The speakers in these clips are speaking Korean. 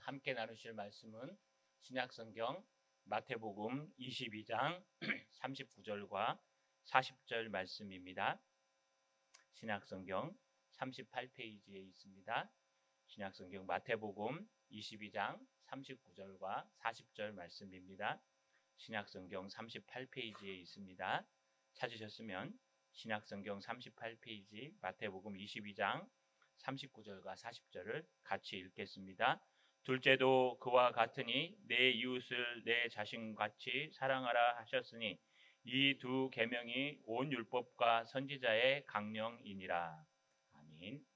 함께 나누실 말씀은 신약성경 마태복음 22장 39절과 40절 말씀입니다. 신약성경 38페이지에 있습니다. 신약성경 마태복음 22장 39절과 40절 말씀입니다. 신약성경 38페이지에 있습니다. 찾으셨으면 신약성경 38페이지 마태복음 22장 39절과 40절을 같이 읽겠습니다. 둘째도 그와 같으니 내 이웃을 내 자신같이 사랑하라 하셨으니 이 두 계명이 온 율법과 선지자의 강령이니라. 아멘.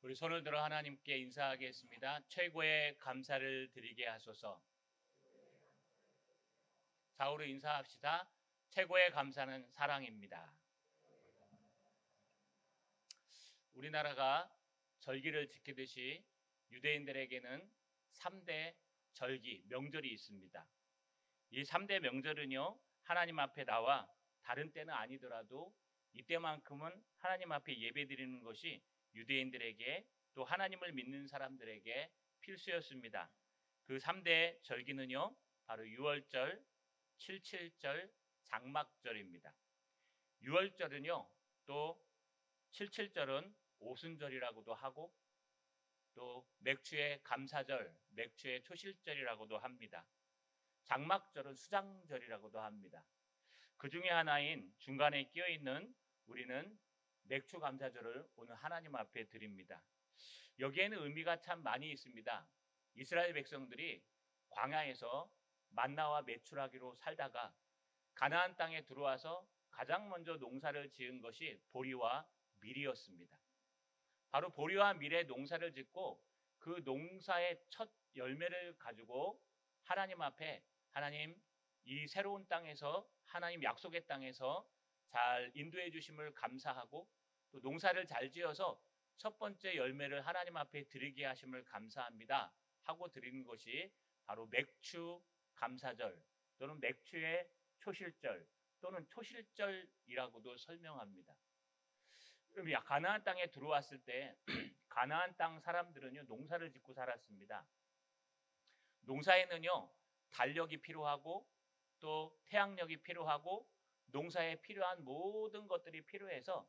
우리 손을 들어 하나님께 인사하겠습니다. 최고의 감사를 드리게 하소서. 좌우로 인사합시다. 최고의 감사는 사랑입니다. 우리나라가 절기를 지키듯이 유대인들에게는 3대 절기, 명절이 있습니다. 이 3대 명절은요, 하나님 앞에 나와 다른 때는 아니더라도 이때만큼은 하나님 앞에 예배드리는 것이 유대인들에게 또 하나님을 믿는 사람들에게 필수였습니다. 그 3대 절기는요, 바로 유월절, 칠칠절, 장막절입니다. 유월절은요, 또 칠칠절은 오순절이라고도 하고 또 맥주의 감사절, 맥주의 초실절이라고도 합니다. 장막절은 수장절이라고도 합니다. 그 중에 하나인 중간에 끼어있는 우리는 맥주 감사절을 오늘 하나님 앞에 드립니다. 여기에는 의미가 참 많이 있습니다. 이스라엘 백성들이 광야에서 만나와 메추라기로 살다가 가나안 땅에 들어와서 가장 먼저 농사를 지은 것이 보리와 밀이었습니다. 바로 보리와 밀의 농사를 짓고 그 농사의 첫 열매를 가지고 하나님 앞에 하나님 이 새로운 땅에서 하나님 약속의 땅에서 잘 인도해 주심을 감사하고 또 농사를 잘 지어서 첫 번째 열매를 하나님 앞에 드리게 하심을 감사합니다 하고 드리는 것이 바로 맥주 감사절 또는 맥주의 초실절 또는 초실절이라고도 설명합니다. 가나안 땅에 들어왔을 때 가나안 땅 사람들은요, 농사를 짓고 살았습니다. 농사에는요, 달력이 필요하고 또 태양력이 필요하고 농사에 필요한 모든 것들이 필요해서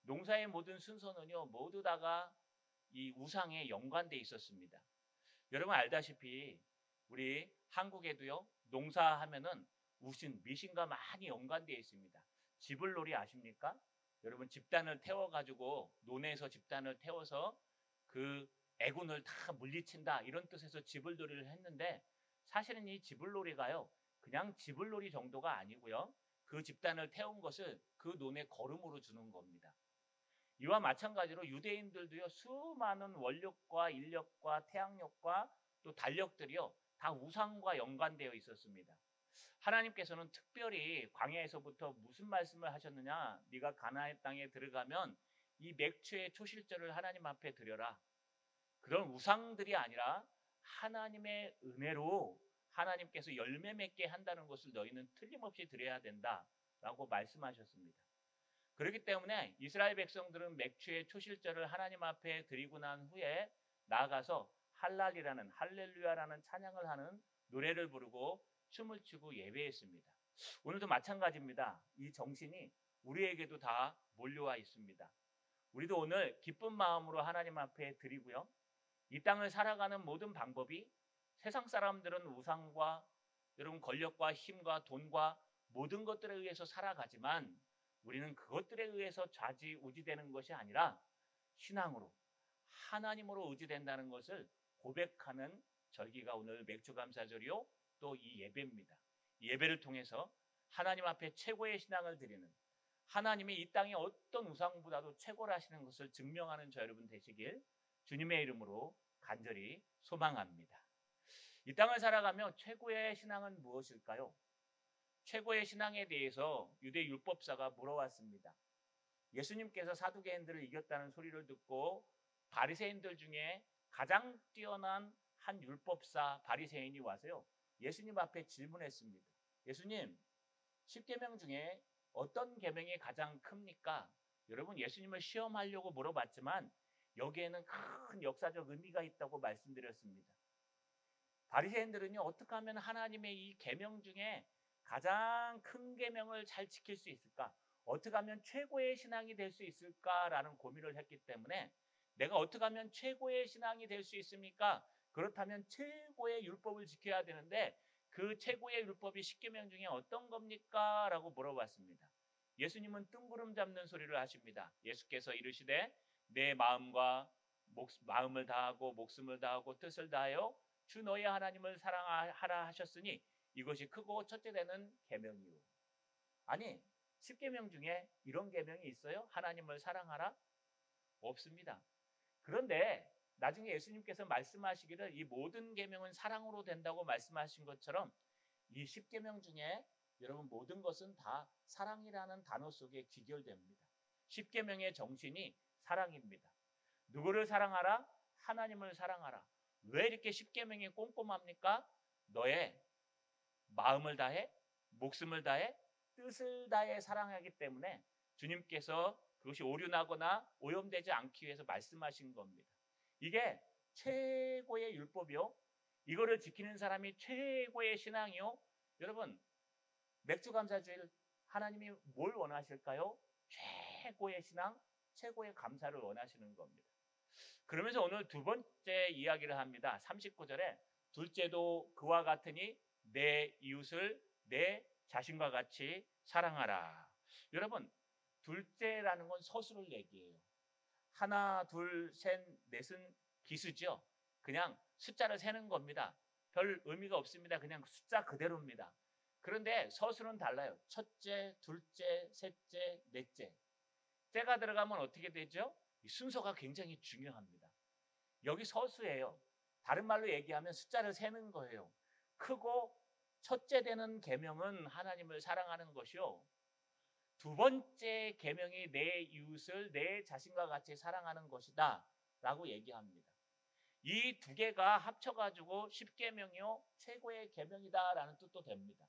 농사의 모든 순서는요, 모두 다가 이 우상에 연관돼 있었습니다. 여러분 알다시피 우리 한국에도요, 농사하면은 우신, 미신과 많이 연관되어 있습니다. 지불놀이 아십니까? 여러분 집단을 태워가지고 논에서 집단을 태워서 그 애군을 다 물리친다 이런 뜻에서 지불놀이를 했는데 사실은 이 지불놀이가요 그냥 지불놀이 정도가 아니고요 그 집단을 태운 것을 그 논에 거름으로 주는 겁니다. 이와 마찬가지로 유대인들도요 수많은 원력과 인력과 태양력과 또 달력들이요 다 우상과 연관되어 있었습니다. 하나님께서는 특별히 광야에서부터 무슨 말씀을 하셨느냐? 네가 가나안 땅에 들어가면 이 맥주의 초실절을 하나님 앞에 드려라. 그런 우상들이 아니라 하나님의 은혜로 하나님께서 열매 맺게 한다는 것을 너희는 틀림없이 드려야 된다라고 말씀하셨습니다. 그렇기 때문에 이스라엘 백성들은 맥주의 초실절을 하나님 앞에 드리고 난 후에 나아가서 할랄이라는 할렐루야라는 찬양을 하는 노래를 부르고 춤을 추고 예배했습니다. 오늘도 마찬가지입니다. 이 정신이 우리에게도 다 몰려와 있습니다. 우리도 오늘 기쁜 마음으로 하나님 앞에 드리고요. 이 땅을 살아가는 모든 방법이 세상 사람들은 우상과 여러분 권력과 힘과 돈과 모든 것들에 의해서 살아가지만 우리는 그것들에 의해서 좌지우지되는 것이 아니라 신앙으로 하나님으로 의지된다는 것을 고백하는 절기가 오늘 맥주감사절이요 또 이 예배입니다. 이 예배를 통해서 하나님 앞에 최고의 신앙을 드리는 하나님이 이 땅의 어떤 우상보다도 최고라시는 것을 증명하는 저 여러분 되시길 주님의 이름으로 간절히 소망합니다. 이 땅을 살아가며 최고의 신앙은 무엇일까요? 최고의 신앙에 대해서 유대 율법사가 물어왔습니다. 예수님께서 사두개인들을 이겼다는 소리를 듣고 바리새인들 중에 가장 뛰어난 한 율법사 바리새인이 와서요. 예수님 앞에 질문했습니다. 예수님, 10계명 중에 어떤 계명이 가장 큽니까? 여러분 예수님을 시험하려고 물어봤지만 여기에는 큰 역사적 의미가 있다고 말씀드렸습니다. 바리새인들은요, 어떻게 하면 하나님의 이 계명 중에 가장 큰 계명을 잘 지킬 수 있을까? 어떻게 하면 최고의 신앙이 될 수 있을까라는 고민을 했기 때문에 내가 어떻게 하면 최고의 신앙이 될 수 있습니까? 그렇다면 최고의 율법을 지켜야 되는데 그 최고의 율법이 십계명 중에 어떤 겁니까? 라고 물어봤습니다. 예수님은 뜬구름 잡는 소리를 하십니다. 예수께서 이르시되 내 마음을 다하고 목숨을 다하고 뜻을 다하여 주 너의 하나님을 사랑하라 하셨으니 이것이 크고 첫째 되는 계명이요. 아니, 십계명 중에 이런 계명이 있어요? 하나님을 사랑하라? 없습니다. 그런데 나중에 예수님께서 말씀하시기를 이 모든 계명은 사랑으로 된다고 말씀하신 것처럼 이 십계명 중에 여러분 모든 것은 다 사랑이라는 단어 속에 귀결됩니다. 십계명의 정신이 사랑입니다. 누구를 사랑하라? 하나님을 사랑하라. 왜 이렇게 십계명이 꼼꼼합니까? 너의 마음을 다해, 목숨을 다해, 뜻을 다해 사랑하기 때문에 주님께서 그것이 오류나거나 오염되지 않기 위해서 말씀하신 겁니다. 이게 최고의 율법이요. 이거를 지키는 사람이 최고의 신앙이요. 여러분, 맥주감사주일 하나님이 뭘 원하실까요? 최고의 신앙, 최고의 감사를 원하시는 겁니다. 그러면서 오늘 두 번째 이야기를 합니다. 39절에 둘째도 그와 같으니 내 이웃을 내 자신과 같이 사랑하라. 여러분, 둘째라는 건 서술을 얘기해요. 하나, 둘, 셋, 넷은 기수죠. 그냥 숫자를 세는 겁니다. 별 의미가 없습니다. 그냥 숫자 그대로입니다. 그런데 서술은 달라요. 첫째, 둘째, 셋째, 넷째. 째가 들어가면 어떻게 되죠? 이 순서가 굉장히 중요합니다. 여기 서수예요. 다른 말로 얘기하면 숫자를 세는 거예요. 크고 첫째 되는 계명은 하나님을 사랑하는 것이요. 두 번째 계명이 내 이웃을 내 자신과 같이 사랑하는 것이다 라고 얘기합니다. 이 두 개가 합쳐가지고 십계명이요 최고의 계명이다 라는 뜻도 됩니다.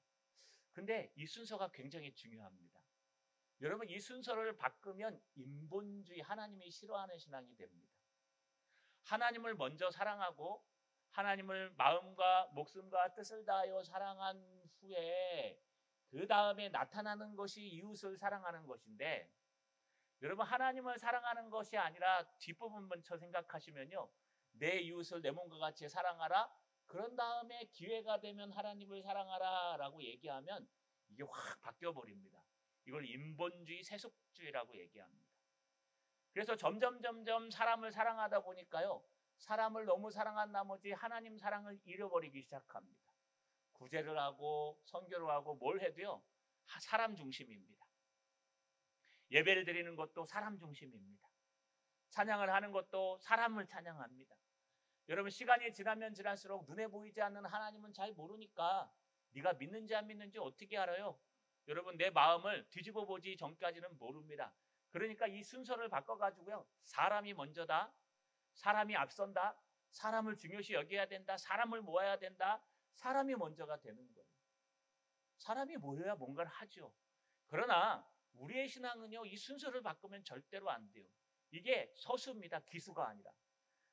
근데 이 순서가 굉장히 중요합니다. 여러분, 이 순서를 바꾸면 인본주의, 하나님이 싫어하는 신앙이 됩니다. 하나님을 먼저 사랑하고 하나님을 마음과 목숨과 뜻을 다하여 사랑한 후에 그 다음에 나타나는 것이 이웃을 사랑하는 것인데, 여러분, 하나님을 사랑하는 것이 아니라 뒷부분 먼저 생각하시면요, 내 이웃을 내 몸과 같이 사랑하라. 그런 다음에 기회가 되면 하나님을 사랑하라 라고 얘기하면 이게 확 바뀌어 버립니다. 이걸 인본주의, 세속주의라고 얘기합니다. 그래서 점점 사람을 사랑하다 보니까요, 사람을 너무 사랑한 나머지 하나님 사랑을 잃어버리기 시작합니다. 구제를 하고 선교를 하고 뭘 해도요, 사람 중심입니다. 예배를 드리는 것도 사람 중심입니다. 찬양을 하는 것도 사람을 찬양합니다. 여러분, 시간이 지나면 지날수록 눈에 보이지 않는 하나님은 잘 모르니까 네가 믿는지 안 믿는지 어떻게 알아요? 여러분, 내 마음을 뒤집어 보지 전까지는 모릅니다. 그러니까 이 순서를 바꿔가지고요, 사람이 먼저다, 사람이 앞선다, 사람을 중요시 여겨야 된다, 사람을 모아야 된다, 사람이 먼저가 되는 거예요. 사람이 모여야 뭔가를 하죠. 그러나 우리의 신앙은요, 이 순서를 바꾸면 절대로 안 돼요. 이게 서수입니다. 기수가 아니라.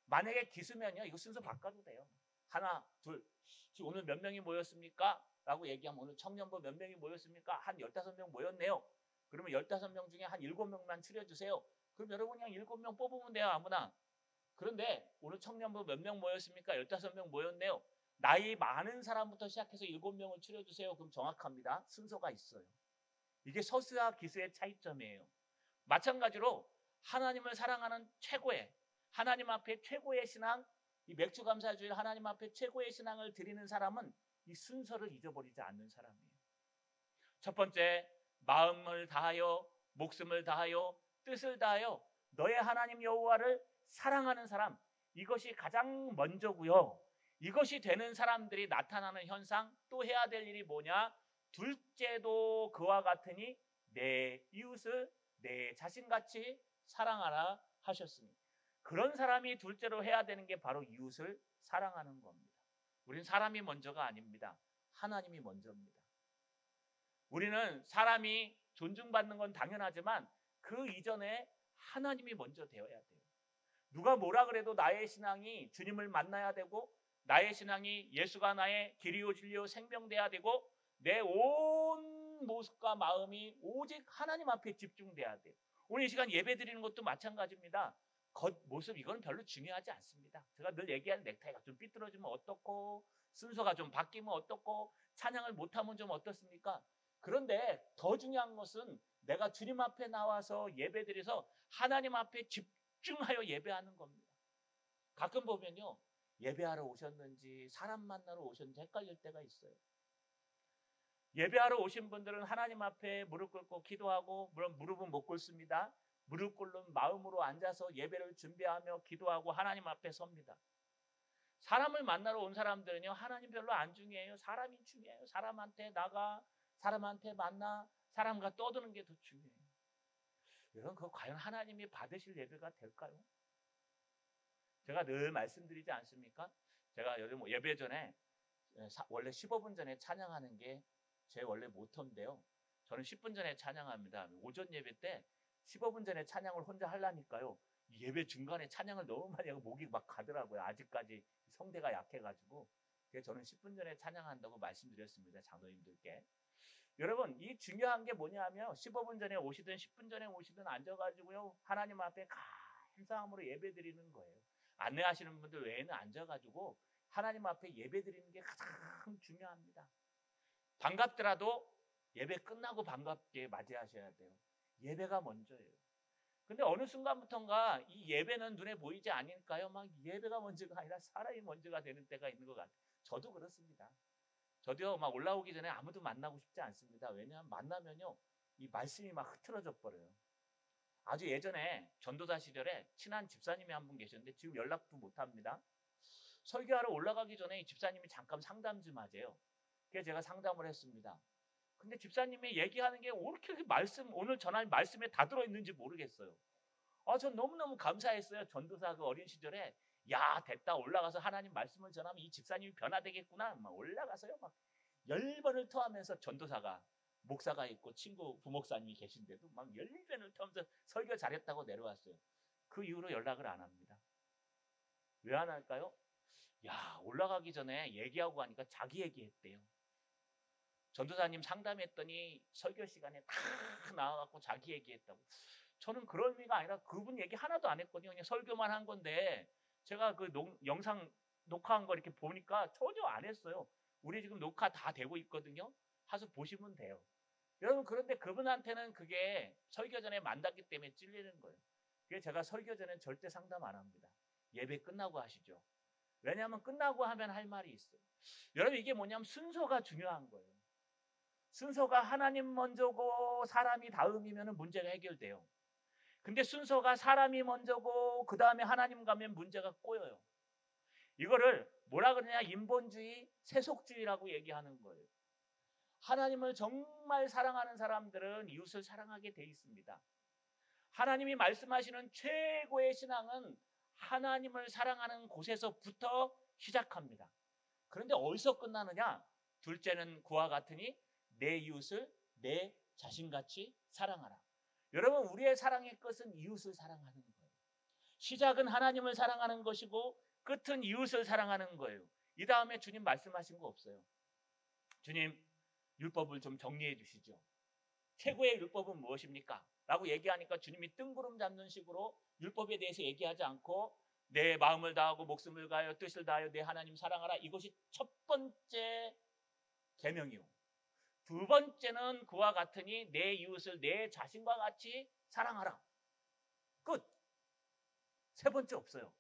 만약에 기수면요, 이거 순서 바꿔도 돼요. 하나, 둘, 지금 오늘 몇 명이 모였습니까? 라고 얘기하면 오늘 청년부 몇 명이 모였습니까? 한 15명 모였네요. 그러면 15명 중에 한 7명만 추려주세요. 그럼 여러분 그냥 7명 뽑으면 돼요, 아무나. 그런데 오늘 청년부 몇 명 모였습니까? 15명 모였네요. 나이 많은 사람부터 시작해서 7명을 추려주세요. 그럼 정확합니다. 순서가 있어요. 이게 서수와 기수의 차이점이에요. 마찬가지로 하나님을 사랑하는 최고의, 하나님 앞에 최고의 신앙, 이 맥주감사주일 하나님 앞에 최고의 신앙을 드리는 사람은 이 순서를 잊어버리지 않는 사람이에요. 첫 번째, 마음을 다하여 목숨을 다하여 뜻을 다하여 너의 하나님 여호와를 사랑하는 사람, 이것이 가장 먼저고요. 이것이 되는 사람들이 나타나는 현상, 또 해야 될 일이 뭐냐? 둘째도 그와 같으니 내 이웃을 내 자신같이 사랑하라 하셨으니, 그런 사람이 둘째로 해야 되는 게 바로 이웃을 사랑하는 겁니다. 우린 사람이 먼저가 아닙니다. 하나님이 먼저입니다. 우리는 사람이 존중받는 건 당연하지만 그 이전에 하나님이 먼저 되어야 돼요. 누가 뭐라 그래도 나의 신앙이 주님을 만나야 되고 나의 신앙이 예수가 나의 길이요 진리요 생명돼야 되고 내 온 모습과 마음이 오직 하나님 앞에 집중돼야 돼요. 오늘 이 시간 예배 드리는 것도 마찬가지입니다. 겉모습 이건 별로 중요하지 않습니다. 제가 늘 얘기하는 넥타이가 좀 삐뚤어지면 어떻고 순서가 좀 바뀌면 어떻고 찬양을 못하면 좀 어떻습니까? 그런데 더 중요한 것은 내가 주님 앞에 나와서 예배드려서 하나님 앞에 집중하여 예배하는 겁니다. 가끔 보면요, 예배하러 오셨는지 사람 만나러 오셨는지 헷갈릴 때가 있어요. 예배하러 오신 분들은 하나님 앞에 무릎 꿇고 기도하고, 물론 무릎은 못 꿇습니다. 무릎 꿇는 마음으로 앉아서 예배를 준비하며 기도하고 하나님 앞에 섭니다. 사람을 만나러 온 사람들은요, 하나님 별로 안 중요해요. 사람이 중요해요. 사람한테 나가, 사람한테 만나, 사람과 떠드는 게 더 중요해요. 여러분, 그거 과연 하나님이 받으실 예배가 될까요? 제가 늘 말씀드리지 않습니까? 제가 요즘 예배 전에 원래 15분 전에 찬양하는 게 제 원래 모토인데요. 저는 10분 전에 찬양합니다. 오전 예배 때 15분 전에 찬양을 혼자 하려니까요. 예배 중간에 찬양을 너무 많이 하고 목이 막 가더라고요. 아직까지 성대가 약해가지고. 그래서 저는 10분 전에 찬양한다고 말씀드렸습니다. 장로님들께. 여러분, 이 중요한 게 뭐냐면 15분 전에 오시든 10분 전에 오시든 앉아가지고요. 하나님 앞에 감사함으로 예배 드리는 거예요. 안내하시는 분들 외에는 앉아가지고 하나님 앞에 예배 드리는 게 가장 중요합니다. 반갑더라도 예배 끝나고 반갑게 맞이하셔야 돼요. 예배가 먼저예요. 근데 어느 순간부터인가 이 예배는 눈에 보이지 않을까요? 막 예배가 먼저가 아니라 사람이 먼저가 되는 때가 있는 것 같아요. 저도 그렇습니다. 저도요, 막 올라오기 전에 아무도 만나고 싶지 않습니다. 왜냐하면 만나면요, 이 말씀이 막 흐트러져 버려요. 아주 예전에 전도사 시절에 친한 집사님이 한 분 계셨는데 지금 연락도 못 합니다. 설교하러 올라가기 전에 이 집사님이 잠깐 상담 좀 하재요. 그래서 제가 상담을 했습니다. 근데 집사님이 얘기하는 게 왜 이렇게 오늘 전할 말씀에 다 들어있는지 모르겠어요. 전 너무너무 감사했어요. 전도사 그 어린 시절에 야, 됐다, 올라가서 하나님 말씀을 전하면 이 집사님이 변화되겠구나. 막 올라가서요, 막 10번을 토하면서 전도사가 목사가 있고 친구 부목사님이 계신데도 막 10번을 토하면서 설교 잘했다고 내려왔어요. 그 이후로 연락을 안 합니다. 왜 안 할까요? 야, 올라가기 전에 얘기하고 가니까 자기 얘기했대요. 전도사님 상담했더니 설교 시간에 다 나와갖고 자기 얘기했다고. 저는 그런 의미가 아니라 그분 얘기 하나도 안 했거든요. 그냥 설교만 한 건데 제가 그 영상 녹화한 거 이렇게 보니까 전혀 안 했어요. 우리 지금 녹화 다 되고 있거든요. 가서 보시면 돼요. 여러분, 그런데 그분한테는 그게 설교 전에 만났기 때문에 찔리는 거예요. 그래서 제가 설교 전에는 절대 상담 안 합니다. 예배 끝나고 하시죠. 왜냐하면 끝나고 하면 할 말이 있어요. 여러분, 이게 뭐냐면 순서가 중요한 거예요. 순서가 하나님 먼저고 사람이 다음이면 문제가 해결돼요. 근데 순서가 사람이 먼저고 그 다음에 하나님 가면 문제가 꼬여요. 이거를 뭐라 그러냐, 인본주의, 세속주의라고 얘기하는 거예요. 하나님을 정말 사랑하는 사람들은 이웃을 사랑하게 돼 있습니다. 하나님이 말씀하시는 최고의 신앙은 하나님을 사랑하는 곳에서부터 시작합니다. 그런데 어디서 끝나느냐? 둘째는 그와 같으니 내 이웃을 내 자신같이 사랑하라. 여러분, 우리의 사랑의 끝은 이웃을 사랑하는 거예요. 시작은 하나님을 사랑하는 것이고 끝은 이웃을 사랑하는 거예요. 이 다음에 주님 말씀하신 거 없어요. 주님, 율법을 좀 정리해 주시죠. 최고의 율법은 무엇입니까? 라고 얘기하니까 주님이 뜬구름 잡는 식으로 율법에 대해서 얘기하지 않고 내 마음을 다하고 목숨을 다하여 뜻을 다하여 내 하나님 사랑하라. 이것이 첫 번째 계명이요. 두 번째는 그와 같으니 내 이웃을 내 자신과 같이 사랑하라. 끝. 세 번째 없어요.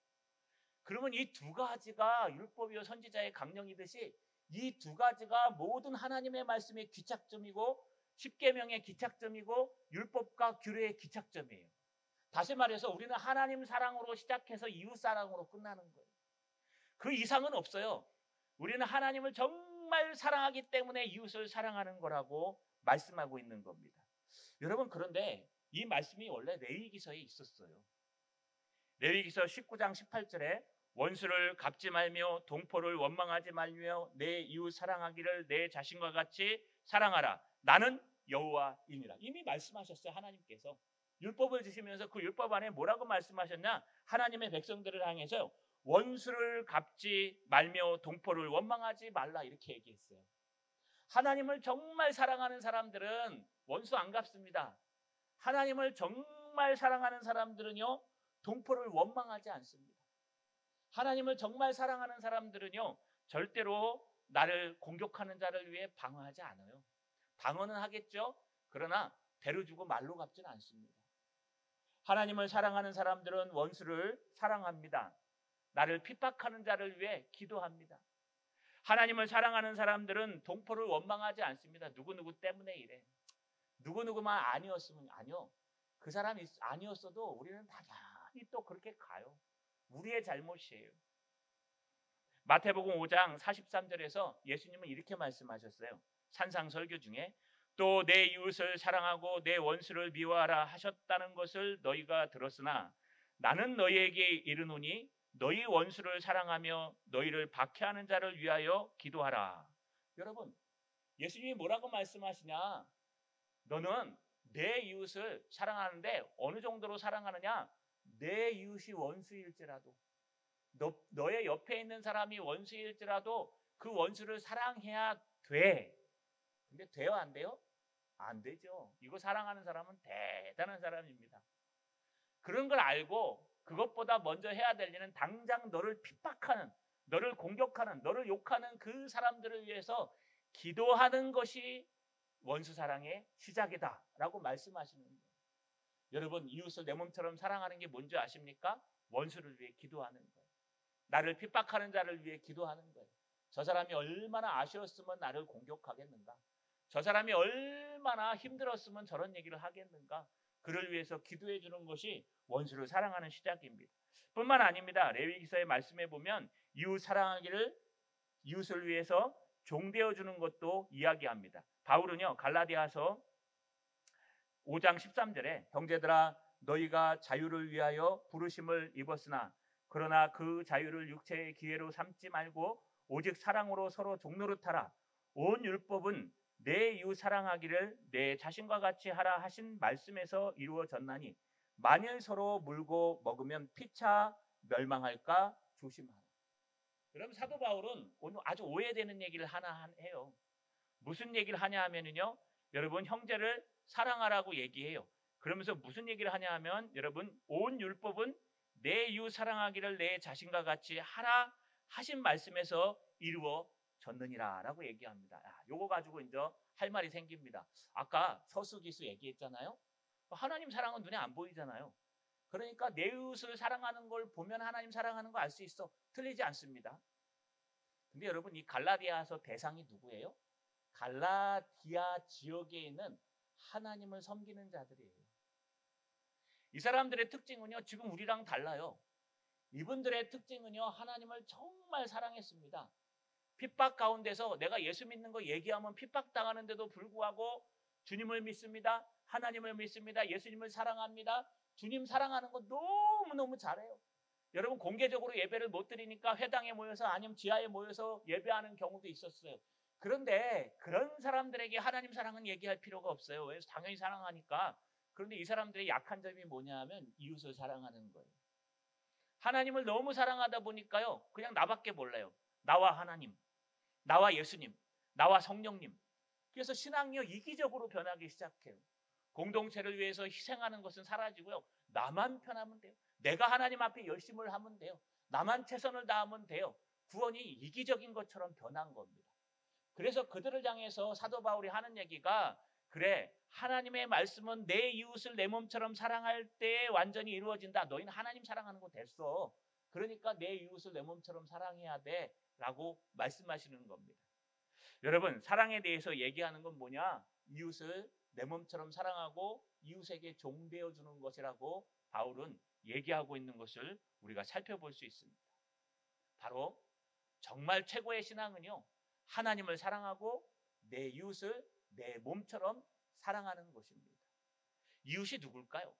그러면 이 두 가지가 율법이요 선지자의 강령이듯이 이 두 가지가 모든 하나님의 말씀의 기착점이고 십계명의 기착점이고 율법과 규례의 기착점이에요. 다시 말해서 우리는 하나님 사랑으로 시작해서 이웃 사랑으로 끝나는 거예요. 그 이상은 없어요. 우리는 하나님을 정말 사랑하기 때문에 이웃을 사랑하는 거라고 말씀하고 있는 겁니다. 여러분, 그런데 이 말씀이 원래 레위기서에 있었어요. 레위기서 19장 18절에 원수를 갚지 말며 동포를 원망하지 말며 내 이웃 사랑하기를 내 자신과 같이 사랑하라. 나는 여호와이니라. 이미 말씀하셨어요. 하나님께서 율법을 주시면서 그 율법 안에 뭐라고 말씀하셨냐? 하나님의 백성들을 향해서 원수를 갚지 말며 동포를 원망하지 말라 이렇게 얘기했어요. 하나님을 정말 사랑하는 사람들은 원수 안 갚습니다. 하나님을 정말 사랑하는 사람들은요, 동포를 원망하지 않습니다. 하나님을 정말 사랑하는 사람들은요, 절대로 나를 공격하는 자를 위해 방어하지 않아요. 방어는 하겠죠. 그러나 대로 주고 말로 갚지는 않습니다. 하나님을 사랑하는 사람들은 원수를 사랑합니다. 나를 핍박하는 자를 위해 기도합니다. 하나님을 사랑하는 사람들은 동포를 원망하지 않습니다. 누구누구 때문에 이래. 누구누구만 아니었으면 아니요. 그 사람이 아니었어도 우리는 당연히 또 그렇게 가요. 우리의 잘못이에요. 마태복음 5장 43절에서 예수님은 이렇게 말씀하셨어요. 산상설교 중에 또 내 이웃을 사랑하고 내 원수를 미워하라 하셨다는 것을 너희가 들었으나 나는 너희에게 이르노니 너희 원수를 사랑하며 너희를 박해하는 자를 위하여 기도하라. 여러분, 예수님이 뭐라고 말씀하시냐? 너는 내 이웃을 사랑하는데 어느 정도로 사랑하느냐? 내 이웃이 원수일지라도, 너의 옆에 있는 사람이 원수일지라도 그 원수를 사랑해야 돼. 근데 돼요, 안 돼요? 안 되죠. 이거 사랑하는 사람은 대단한 사람입니다. 그런 걸 알고 그것보다 먼저 해야 될 일은 당장 너를 핍박하는, 너를 공격하는, 너를 욕하는 그 사람들을 위해서 기도하는 것이 원수 사랑의 시작이다라고 말씀하시는 거예요. 여러분, 이웃을 내 몸처럼 사랑하는 게 뭔지 아십니까? 원수를 위해 기도하는 거예요. 나를 핍박하는 자를 위해 기도하는 거예요. 저 사람이 얼마나 아쉬웠으면 나를 공격하겠는가? 저 사람이 얼마나 힘들었으면 저런 얘기를 하겠는가? 그를 위해서 기도해 주는 것이 원수를 사랑하는 시작입니다. 뿐만 아닙니다. 레위기서의 말씀에 보면 이웃 사랑하기를, 이웃을 위해서 종되어 주는 것도 이야기합니다. 바울은요, 갈라디아서 5장 13절에 형제들아 너희가 자유를 위하여 부르심을 입었으나 그러나 그 자유를 육체의 기회로 삼지 말고 오직 사랑으로 서로 종노릇하라. 온 율법은 내 이웃 사랑하기를 내 자신과 같이 하라 하신 말씀에서 이루어졌나니 만일 서로 물고 먹으면 피차 멸망할까 조심하라. 그럼 사도 바울은 오늘 아주 오해되는 얘기를 하나 해요. 무슨 얘기를 하냐 하면은요, 여러분 형제를 사랑하라고 얘기해요. 그러면서 무슨 얘기를 하냐 하면 여러분 온 율법은 내 이웃 사랑하기를 내 자신과 같이 하라 하신 말씀에서 이루어졌느니라 라고 얘기합니다. 요거 가지고 이제 할 말이 생깁니다. 아까 서수기수 얘기했잖아요. 하나님 사랑은 눈에 안 보이잖아요. 그러니까 내 이웃을 사랑하는 걸 보면 하나님 사랑하는 거 알 수 있어. 틀리지 않습니다. 근데 여러분 이 갈라디아서 대상이 누구예요? 갈라디아 지역에 있는 하나님을 섬기는 자들이에요. 이 사람들의 특징은요, 지금 우리랑 달라요. 이분들의 특징은요, 하나님을 정말 사랑했습니다. 핍박 가운데서 내가 예수 믿는 거 얘기하면 핍박당하는데도 불구하고 주님을 믿습니다. 하나님을 믿습니다. 예수님을 사랑합니다. 주님 사랑하는 거 너무너무 잘해요. 여러분 공개적으로 예배를 못 드리니까 회당에 모여서 아니면 지하에 모여서 예배하는 경우도 있었어요. 그런데 그런 사람들에게 하나님 사랑은 얘기할 필요가 없어요. 왜? 당연히 사랑하니까. 그런데 이 사람들의 약한 점이 뭐냐 하면 이웃을 사랑하는 거예요. 하나님을 너무 사랑하다 보니까요, 그냥 나밖에 몰라요. 나와 하나님, 나와 예수님, 나와 성령님. 그래서 신앙이요 이기적으로 변하기 시작해요. 공동체를 위해서 희생하는 것은 사라지고요, 나만 편하면 돼요. 내가 하나님 앞에 열심을 하면 돼요. 나만 최선을 다하면 돼요. 구원이 이기적인 것처럼 변한 겁니다. 그래서 그들을 향해서 사도 바울이 하는 얘기가, 그래, 하나님의 말씀은 내 이웃을 내 몸처럼 사랑할 때 완전히 이루어진다. 너희는 하나님 사랑하는 거 됐어. 그러니까 내 이웃을 내 몸처럼 사랑해야 돼 라고 말씀하시는 겁니다. 여러분, 사랑에 대해서 얘기하는 건 뭐냐? 이웃을 내 몸처럼 사랑하고 이웃에게 종되어 주는 것이라고 바울은 얘기하고 있는 것을 우리가 살펴볼 수 있습니다. 바로 정말 최고의 신앙은요, 하나님을 사랑하고 내 이웃을 내 몸처럼 사랑하는 것입니다. 이웃이 누굴까요?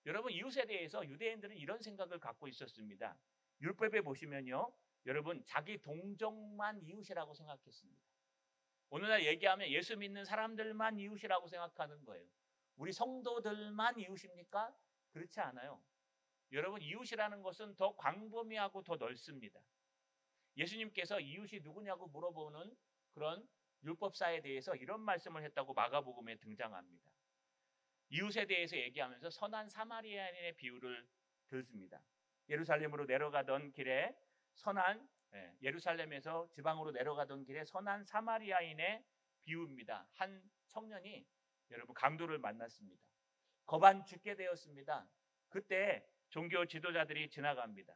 여러분, 이웃에 대해서 유대인들은 이런 생각을 갖고 있었습니다. 율법에 보시면요, 여러분 자기 동족만 이웃이라고 생각했습니다. 오늘날 얘기하면 예수 믿는 사람들만 이웃이라고 생각하는 거예요. 우리 성도들만 이웃입니까? 그렇지 않아요. 여러분, 이웃이라는 것은 더 광범위하고 더 넓습니다. 예수님께서 이웃이 누구냐고 물어보는 그런 율법사에 대해서 이런 말씀을 했다고 마가복음에 등장합니다. 이웃에 대해서 얘기하면서 선한 사마리아인의 비유를 듣습니다. 예루살렘으로 내려가던 길에 예루살렘에서 지방으로 내려가던 길에 선한 사마리아인의 비유입니다. 한 청년이 여러분 강도를 만났습니다. 거반 죽게 되었습니다. 그때 종교 지도자들이 지나갑니다.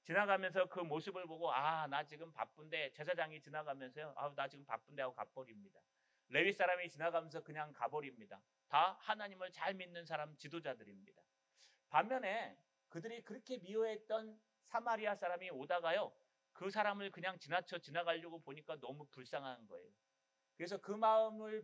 지나가면서 그 모습을 보고 나 지금 바쁜데, 제사장이 지나가면서요, 나 지금 바쁜데 하고 가버립니다. 레위 사람이 지나가면서 그냥 가버립니다. 다 하나님을 잘 믿는 사람, 지도자들입니다. 반면에 그들이 그렇게 미워했던 사마리아 사람이 오다가요, 그 사람을 그냥 지나가려고 보니까 너무 불쌍한 거예요. 그래서 그 마음에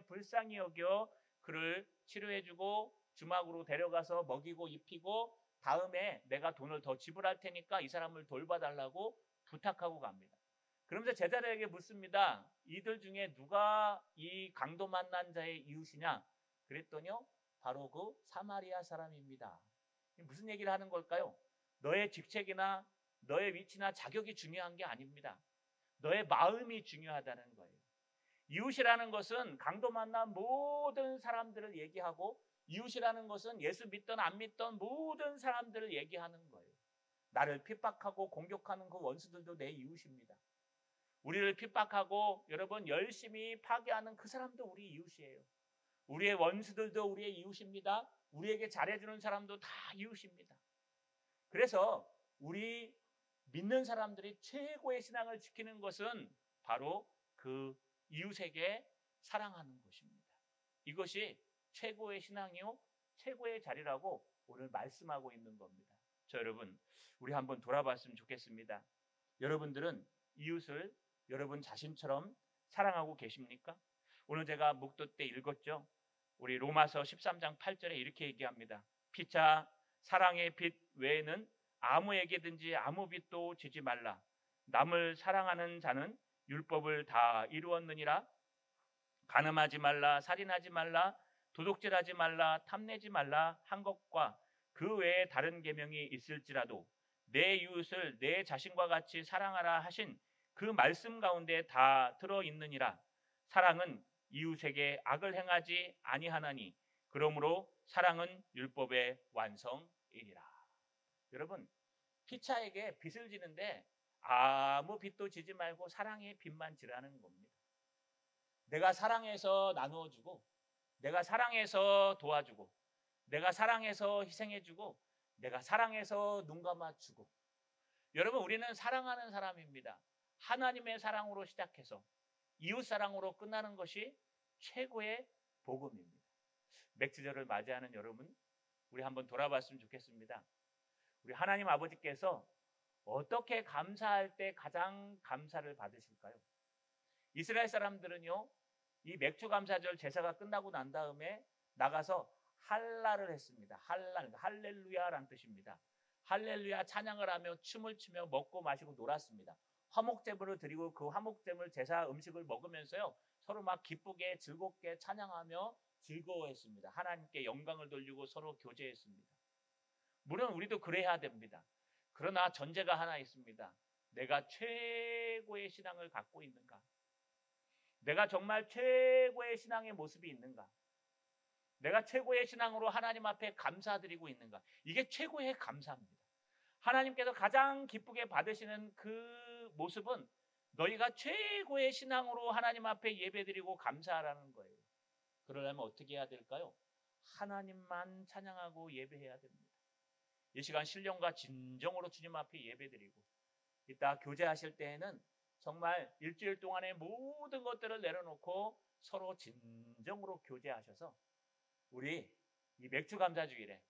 불쌍히 여겨 그를 치료해주고 주막으로 데려가서 먹이고 입히고, 다음에 내가 돈을 더 지불할 테니까 이 사람을 돌봐달라고 부탁하고 갑니다. 그러면서 제자들에게 묻습니다. 이들 중에 누가 이 강도 만난 자의 이웃이냐? 그랬더니요, 바로 그 사마리아 사람입니다. 무슨 얘기를 하는 걸까요? 너의 직책이나 너의 위치나 자격이 중요한 게 아닙니다. 너의 마음이 중요하다는 거예요. 이웃이라는 것은 강도 만난 모든 사람들을 얘기하고, 이웃이라는 것은 예수 믿던 안 믿던 모든 사람들을 얘기하는 거예요. 나를 핍박하고 공격하는 그 원수들도 내 이웃입니다. 우리를 핍박하고 여러분 열심히 파괴하는 그 사람도 우리 이웃이에요. 우리의 원수들도 우리의 이웃입니다. 우리에게 잘해주는 사람도 다 이웃입니다. 그래서 우리 믿는 사람들이 최고의 신앙을 지키는 것은 바로 그 이웃에게 사랑하는 것입니다. 이것이 최고의 신앙이요, 최고의 자리라고 오늘 말씀하고 있는 겁니다. 여러분, 우리 한번 돌아봤으면 좋겠습니다. 여러분들은 이웃을 여러분 자신처럼 사랑하고 계십니까? 오늘 제가 목도 때 읽었죠. 우리 로마서 13장 8절에 이렇게 얘기합니다. 피차 사랑의 빛 외에는 아무에게든지 아무 빚도 지지 말라. 남을 사랑하는 자는 율법을 다 이루었느니라. 간음하지 말라, 살인하지 말라, 도둑질하지 말라, 탐내지 말라 한 것과 그 외에 다른 계명이 있을지라도 내 이웃을 내 자신과 같이 사랑하라 하신 그 말씀 가운데 다 들어 있느니라. 사랑은 이웃에게 악을 행하지 아니하나니 그러므로 사랑은 율법의 완성이니라. 여러분, 피차에게 빚을 지는데 아무 빚도 지지 말고 사랑의 빚만 지라는 겁니다. 내가 사랑해서 나누어주고, 내가 사랑해서 도와주고, 내가 사랑해서 희생해주고, 내가 사랑해서 눈 감아주고. 여러분, 우리는 사랑하는 사람입니다. 하나님의 사랑으로 시작해서 이웃 사랑으로 끝나는 것이 최고의 복음입니다. 맥주절을 맞이하는 여러분, 우리 한번 돌아봤으면 좋겠습니다. 우리 하나님 아버지께서 어떻게 감사할 때 가장 감사를 받으실까요? 이스라엘 사람들은요, 이 맥주 감사절 제사가 끝나고 난 다음에 나가서 할라를 했습니다. 할렐루야라는 뜻입니다. 할렐루야 찬양을 하며 춤을 추며 먹고 마시고 놀았습니다. 화목제물을 드리고 그 화목제물 제사 음식을 먹으면서요, 서로 막 기쁘게 즐겁게 찬양하며 즐거워했습니다. 하나님께 영광을 돌리고 서로 교제했습니다. 물론 우리도 그래야 됩니다. 그러나 전제가 하나 있습니다. 내가 최고의 신앙을 갖고 있는가? 내가 정말 최고의 신앙의 모습이 있는가? 내가 최고의 신앙으로 하나님 앞에 감사드리고 있는가? 이게 최고의 감사입니다. 하나님께서 가장 기쁘게 받으시는 그 모습은 너희가 최고의 신앙으로 하나님 앞에 예배드리고 감사하라는 거예요. 그러려면 어떻게 해야 될까요? 하나님만 찬양하고 예배해야 됩니다. 이 시간 신령과 진정으로 주님 앞에 예배드리고, 이따 교제하실 때에는 정말 일주일 동안의 모든 것들을 내려놓고 서로 진정으로 교제하셔서 우리 이 맥주 감사 주일에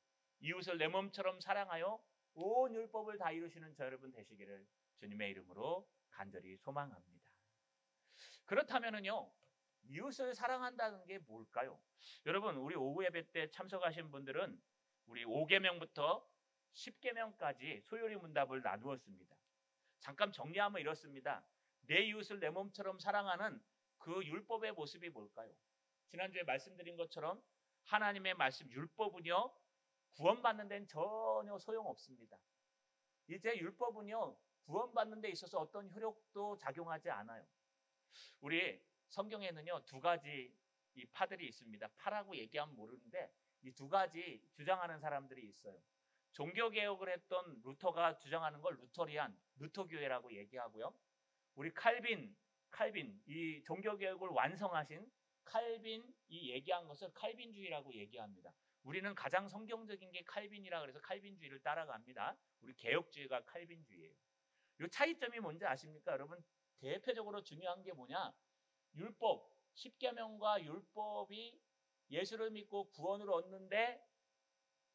이웃을 내 몸처럼 사랑하여 온 율법을 다 이루시는 저 여러분 되시기를 주님의 이름으로 간절히 소망합니다. 그렇다면은요, 이웃을 사랑한다는 게 뭘까요? 여러분, 우리 오후 예배 때 참석하신 분들은 우리 5계명부터 10계명까지 소요리 문답을 나누었습니다. 잠깐 정리하면 이렇습니다. 내 이웃을 내 몸처럼 사랑하는 그 율법의 모습이 뭘까요? 지난주에 말씀드린 것처럼 하나님의 말씀 율법은요, 구원받는 데는 전혀 소용없습니다. 이제 율법은요, 구원받는 데 있어서 어떤 효력도 작용하지 않아요. 우리 성경에는요, 두 가지 이 파들이 있습니다. 파라고 얘기하면 모르는데 이 두 가지 주장하는 사람들이 있어요. 종교개혁을 했던 루터가 주장하는 걸 루터리안, 루터교회라고 얘기하고요. 우리 칼빈, 이 종교개혁을 완성하신 칼빈이 얘기한 것을 칼빈주의라고 얘기합니다. 우리는 가장 성경적인 게 칼빈이라 그래서 칼빈주의를 따라갑니다. 우리 개혁주의가 칼빈주의예요. 이 차이점이 뭔지 아십니까? 여러분, 대표적으로 중요한 게 뭐냐? 율법, 십계명과 율법이 예수를 믿고 구원을 얻는데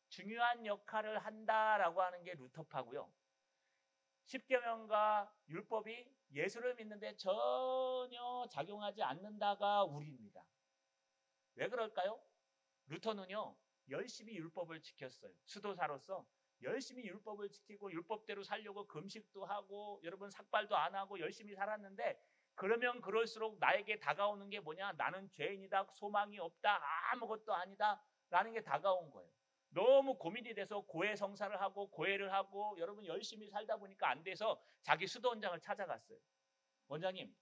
중요한 역할을 한다라고 하는 게 루터파고요. 십계명과 율법이 예수를 믿는데 전혀 작용하지 않는다가 우리입니다. 왜 그럴까요? 루터는요, 열심히 율법을 지켰어요. 수도사로서 열심히 율법을 지키고 율법대로 살려고 금식도 하고 여러분 삭발도 안 하고 열심히 살았는데 그러면 그럴수록 나에게 다가오는 게 뭐냐? 나는 죄인이다, 소망이 없다, 아무것도 아니다 라는 게 다가온 거예요. 너무 고민이 돼서 고해 성사를 하고 고해를 하고 여러분 열심히 살다 보니까 안 돼서 자기 수도 원장을 찾아갔어요. 원장님,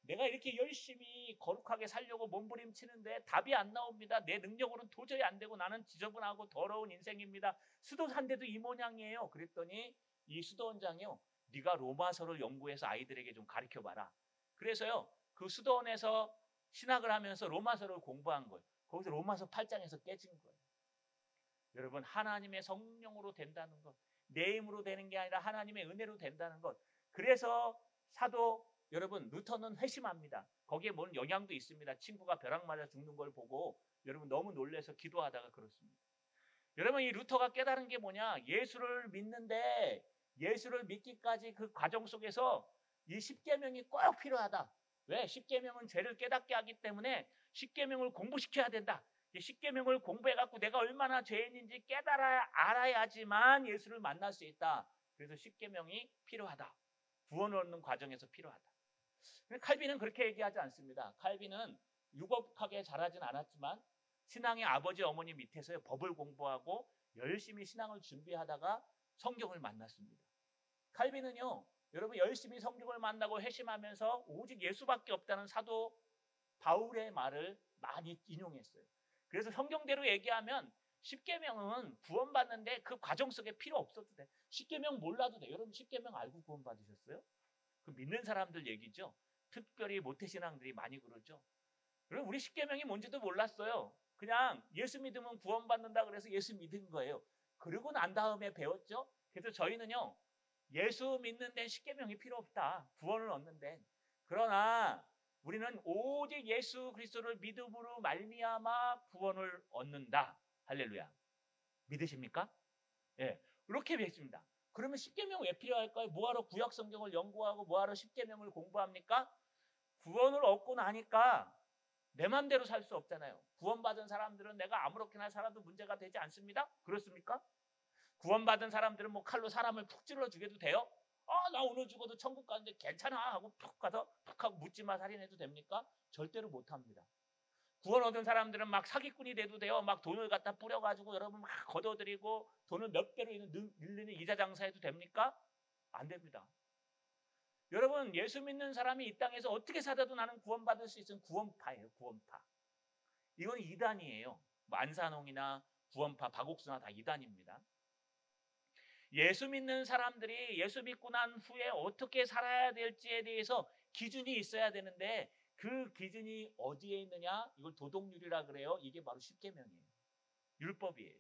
내가 이렇게 열심히 거룩하게 살려고 몸부림치는데 답이 안 나옵니다. 내 능력으로는 도저히 안 되고 나는 지저분하고 더러운 인생입니다. 수도 산데도 이 모양이에요. 그랬더니 이 수도 원장이요, 네가 로마서를 연구해서 아이들에게 좀 가르쳐봐라. 그래서요, 그 수도원에서 신학을 하면서 로마서를 공부한 거예요. 거기서 로마서 8장에서 깨진 거예요. 여러분, 하나님의 성령으로 된다는 것, 내 힘으로 되는 게 아니라 하나님의 은혜로 된다는 것. 그래서 사도 여러분, 루터는 회심합니다. 거기에 뭔 영향도 있습니다. 친구가 벼락 맞아 죽는 걸 보고 여러분 너무 놀라서 기도하다가 그렇습니다. 여러분, 이 루터가 깨달은 게 뭐냐? 예수를 믿는데 예수를 믿기까지 그 과정 속에서 이 십계명이 꼭 필요하다. 왜? 십계명은 죄를 깨닫게 하기 때문에 십계명을 공부시켜야 된다. 십계명을 공부해갖고 내가 얼마나 죄인인지 깨달아야 알아야지만 예수를 만날 수 있다. 그래서 십계명이 필요하다. 구원을 얻는 과정에서 필요하다. 칼빈은 그렇게 얘기하지 않습니다. 칼빈은 유법하게 자라진 않았지만 신앙의 아버지 어머니 밑에서 법을 공부하고 열심히 신앙을 준비하다가 성경을 만났습니다. 칼빈은요, 여러분 열심히 성경을 만나고 회심하면서 오직 예수밖에 없다는 사도 바울의 말을 많이 인용했어요. 그래서 성경대로 얘기하면 십계명은 구원받는데 그 과정 속에 필요 없어도 돼. 십계명 몰라도 돼. 여러분 십계명 알고 구원받으셨어요? 그 믿는 사람들 얘기죠. 특별히 모태신앙들이 많이 그러죠. 그럼 우리 십계명이 뭔지도 몰랐어요. 그냥 예수 믿으면 구원받는다 그래서 예수 믿은 거예요. 그러고 난 다음에 배웠죠. 그래서 저희는요, 예수 믿는 데는 십계명이 필요 없다. 구원을 얻는 데는. 그러나 우리는 오직 예수 그리스도를 믿음으로 말미암아 구원을 얻는다. 할렐루야. 믿으십니까? 예, 이렇게 배웠습니다. 그러면 십계명 왜 필요할까요? 뭐하러 구약 성경을 연구하고 뭐하러 십계명을 공부합니까? 구원을 얻고 나니까 내 맘대로 살 수 없잖아요. 구원받은 사람들은 내가 아무렇게나 살아도 문제가 되지 않습니다. 그렇습니까? 구원받은 사람들은 뭐 칼로 사람을 푹 찔러 죽여도 돼요? 나 오늘 죽어도 천국 가는데 괜찮아 하고 푹 가서 푹 하고 묻지마 살인해도 됩니까? 절대로 못합니다. 구원 얻은 사람들은 막 사기꾼이 돼도 돼요. 막 돈을 갖다 뿌려가지고 여러분 막 걷어들이고 돈을 몇 배로 늘리는 이자 장사해도 됩니까? 안 됩니다. 여러분, 예수 믿는 사람이 이 땅에서 어떻게 살아도 나는 구원받을 수 있는 구원파예요. 구원파. 이건 이단이에요. 안산홍이나 구원파, 박옥수나 다 이단입니다. 예수 믿는 사람들이 예수 믿고 난 후에 어떻게 살아야 될지에 대해서 기준이 있어야 되는데 그 기준이 어디에 있느냐? 이걸 도덕률이라 그래요. 이게 바로 십계명이에요. 율법이에요.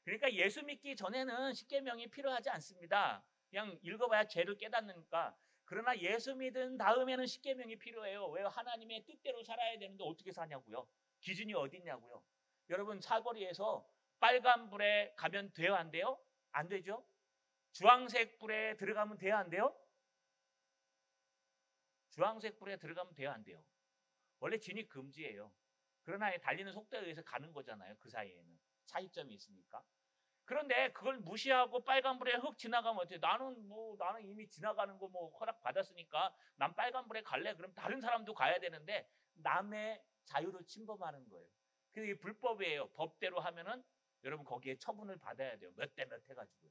그러니까 예수 믿기 전에는 십계명이 필요하지 않습니다. 그냥 읽어봐야 죄를 깨닫는가. 그러나 예수 믿은 다음에는 십계명이 필요해요. 왜? 하나님의 뜻대로 살아야 되는데 어떻게 사냐고요. 기준이 어디 있냐고요. 여러분, 사거리에서 빨간 불에 가면 돼요? 안 돼요? 안 되죠. 주황색 불에 들어가면 돼요? 안 돼요? 주황색 불에 들어가면 돼요? 안 돼요? 원래 진입 금지예요. 그러나 달리는 속도에 의해서 가는 거잖아요. 그 사이에는 차이점이 있으니까. 그런데 그걸 무시하고 빨간불에 흙 지나가면 어때요? 나는 이미 지나가는 거 뭐 허락 받았으니까 난 빨간불에 갈래. 그럼 다른 사람도 가야 되는데 남의 자유를 침범하는 거예요. 그게 불법이에요. 법대로 하면은 여러분 거기에 처분을 받아야 돼요. 몇 대 몇 해가지고요.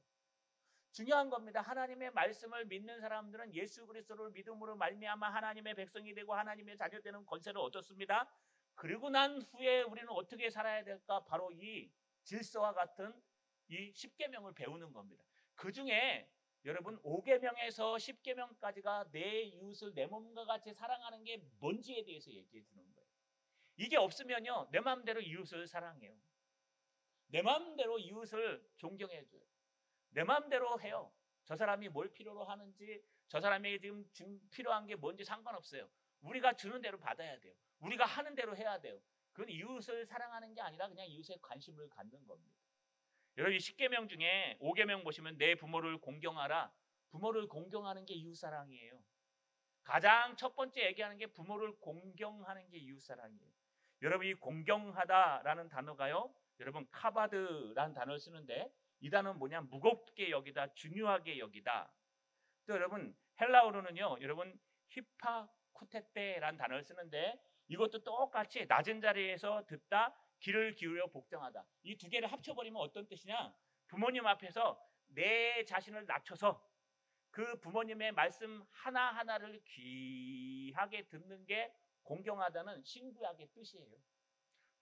중요한 겁니다. 하나님의 말씀을 믿는 사람들은 예수 그리스도를 믿음으로 말미암아 하나님의 백성이 되고 하나님의 자녀 되는 권세를 얻었습니다. 그리고 난 후에 우리는 어떻게 살아야 될까? 바로 이 질서와 같은 이 10계명을 배우는 겁니다. 그 중에 여러분 5계명에서 10계명까지가 내 이웃을 내 몸과 같이 사랑하는 게 뭔지에 대해서 얘기해 주는 거예요. 이게 없으면요, 내 마음대로 이웃을 사랑해요. 내 마음대로 이웃을 존경해 줘요. 내 마음대로 해요. 저 사람이 뭘 필요로 하는지, 저 사람이 지금 필요한 게 뭔지 상관없어요. 우리가 주는 대로 받아야 돼요. 우리가 하는 대로 해야 돼요. 그건 이웃을 사랑하는 게 아니라 그냥 이웃에 관심을 갖는 겁니다. 여러분, 이 10계명 중에 5계명 보시면 내 부모를 공경하라. 부모를 공경하는 게 이웃사랑이에요. 가장 첫 번째 얘기하는 게 부모를 공경하는 게 이웃사랑이에요. 여러분, 이 공경하다라는 단어가요, 여러분 카바드라는 단어를 쓰는데 이 단어는 뭐냐? 무겁게 여기다, 중요하게 여기다. 또 여러분 헬라어로는요, 여러분 히파쿠테테라는 단어를 쓰는데 이것도 똑같이 낮은 자리에서 듣다, 귀를 기울여 복종하다. 이 두 개를 합쳐버리면 어떤 뜻이냐? 부모님 앞에서 내 자신을 낮춰서 그 부모님의 말씀 하나하나를 귀하게 듣는 게 공경하다는 신구약의 뜻이에요.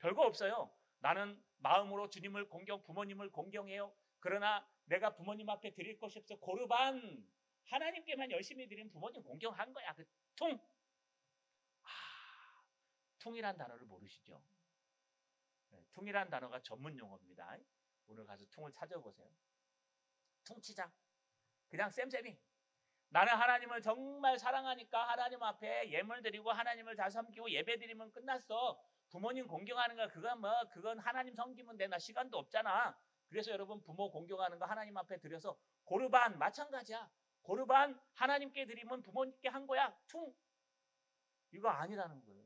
별거 없어요. 나는 마음으로 주님을 부모님을 공경해요. 그러나 내가 부모님 앞에 드릴 것이 없어. 고르반 하나님께만 열심히 드린 부모님 공경한 거야. 그 퉁. 퉁이란 단어를 모르시죠? 네, 퉁이란 단어가 전문 용어입니다. 오늘 가서 퉁을 찾아보세요. 퉁치자. 그냥 쌤쌤이. 나는 하나님을 정말 사랑하니까 하나님 앞에 예물 드리고 하나님을 잘 섬기고 예배 드리면 끝났어. 부모님 공경하는 거 그건 하나님 섬기면 돼. 나 시간도 없잖아. 그래서 여러분 부모 공경하는 거 하나님 앞에 드려서 고르반 마찬가지야. 고르반 하나님께 드리면 부모님께 한 거야. 퉁. 이거 아니라는 거예요.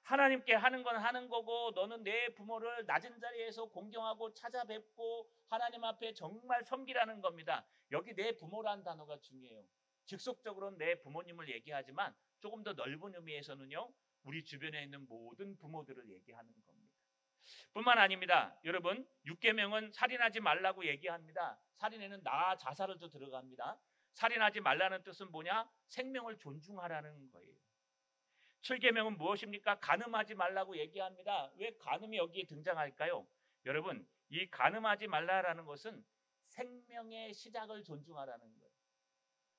하나님께 하는 건 하는 거고 너는 내 부모를 낮은 자리에서 공경하고 찾아뵙고 하나님 앞에 정말 섬기라는 겁니다. 여기 내 부모라는 단어가 중요해요. 직속적으로는 내 부모님을 얘기하지만 조금 더 넓은 의미에서는요, 우리 주변에 있는 모든 부모들을 얘기하는 겁니다. 뿐만 아닙니다. 여러분 6계명은 살인하지 말라고 얘기합니다. 살인에는 나 자살도 들어갑니다. 살인하지 말라는 뜻은 뭐냐? 생명을 존중하라는 거예요. 7계명은 무엇입니까? 간음하지 말라고 얘기합니다. 왜 간음이 여기에 등장할까요? 여러분, 이 간음하지 말라라는 것은 생명의 시작을 존중하라는 거예요.